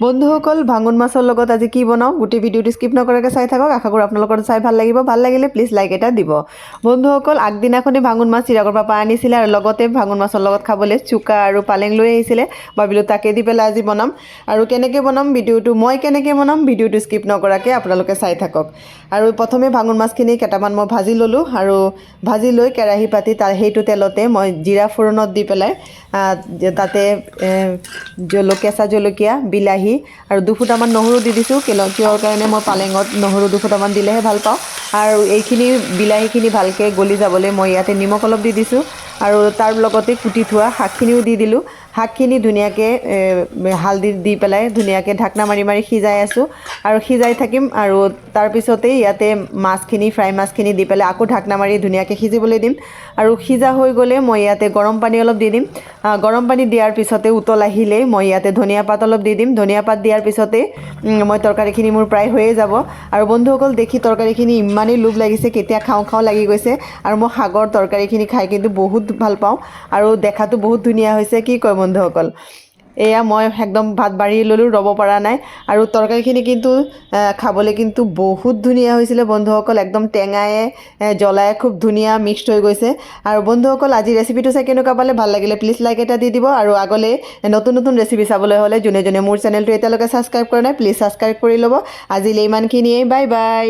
বন্ধুসকল ভাঙন মাছৰ লগত আজি কি বনাওঁ গোটেই ভিডিঅ'টো স্কিপ নকৰাকৈ চাই থাকক। আশা কৰোঁ আপোনালোকৰ চাই ভাল লাগিব। ভাল লাগিলে প্লিজ লাইক এটা দিব। বন্ধুসকল আগদিনাখনেই ভাঙন মাছ চিৰাগৰ পৰা আনিছিলে আৰু লগতে ভাঙন মাছৰ লগত খাবলৈ চুকা আৰু পালেং লৈ আহিছিলে। ভাবিলোঁ তাকে দি পেলাই আজি বনাম। আৰু কেনেকৈ বনাম মই কেনেকৈ বনাম ভিডিঅ'টো স্কিপ নকৰাকৈ আপোনালোকে চাই থাকক। আৰু প্ৰথমে ভাঙন মাছখিনি কেইটামান মই ভাজি ল'লোঁ আৰু ভাজি লৈ কেৰাহী পাতি সেইটো তেলতে মই জিৰা ফোৰণত দি পেলাই তাতে কেঁচা জলকীয়া বিলাহী আৰু দুফুটামান নহৰু দি দিছোঁ। কিহৰ কাৰণে মই পালেঙত নহৰু দুফুটামান দিলেহে ভাল পাওঁ। আৰু এইখিনি বিলাহীখিনি ভালকৈ গলি যাবলৈ মই ইয়াতে নিমখ অলপ দি দিছোঁ আৰু তাৰ লগতে কুটি থোৱা শাকখিনিও দি দিলোঁ। শাকখিনি ধুনীয়াকৈ হালধি দি পেলাই ধুনীয়াকৈ ঢাকনা মাৰি মাৰি সিজাই আছোঁ আৰু সিজাই থাকিম। আৰু তাৰপিছতেই ইয়াতে ফ্ৰাই মাছখিনি দি পেলাই আকৌ ঢাকনা মাৰি ধুনীয়াকৈ সিজিবলৈ দিম। আৰু সিজা হৈ গ'লে মই ইয়াতে গৰম পানী অলপ দি দিম। গৰম পানী দিয়াৰ পিছতে উতল আহিলেই মই ইয়াতে ধনিয়া পাত অলপ দি দিম। ধনিয়া পাত দিয়াৰ পিছতেই মই তৰকাৰীখিনি মোৰ প্ৰায় হৈয়ে যাব। আৰু বন্ধুসকল দেখি তৰকাৰীখিনি ইমানেই লোভ লাগিছে, কেতিয়া খাওঁ খাওঁ লাগি গৈছে। আৰু মই শাকৰ তৰকাৰীখিনি খাই কিন্তু বহুত ভাল পাওঁ আৰু দেখাতো বহুত ধুনীয়া হৈছে। কি কয় বন্ধুসকল? এয়া মই একদম ভাত বাঢ়ি ল'লোঁ, ৰ'ব পৰা নাই। আৰু তৰকাৰীখিনি কিন্তু খাবলৈ কিন্তু বহুত ধুনীয়া হৈছিলে বন্ধুসকল। একদম টেঙায়ে জ্বলায়ে খুব ধুনীয়া মিক্সড হৈ গৈছে। আৰু বন্ধুসকল আজি ৰেচিপিটো চাই কেনেকুৱা পালে? ভাল লাগিলে প্লিজ লাইক এটা দি দিব। আৰু আগলৈ নতুন নতুন ৰেচিপি চাবলৈ হ'লে যোনে মোৰ চেনেলটো এতিয়ালৈকে ছাবস্ক্ৰাইব কৰা নাই প্লিজ ছাবস্ক্ৰাইব কৰি ল'ব। আজিলৈ ইমানখিনিয়েই। Bye bye.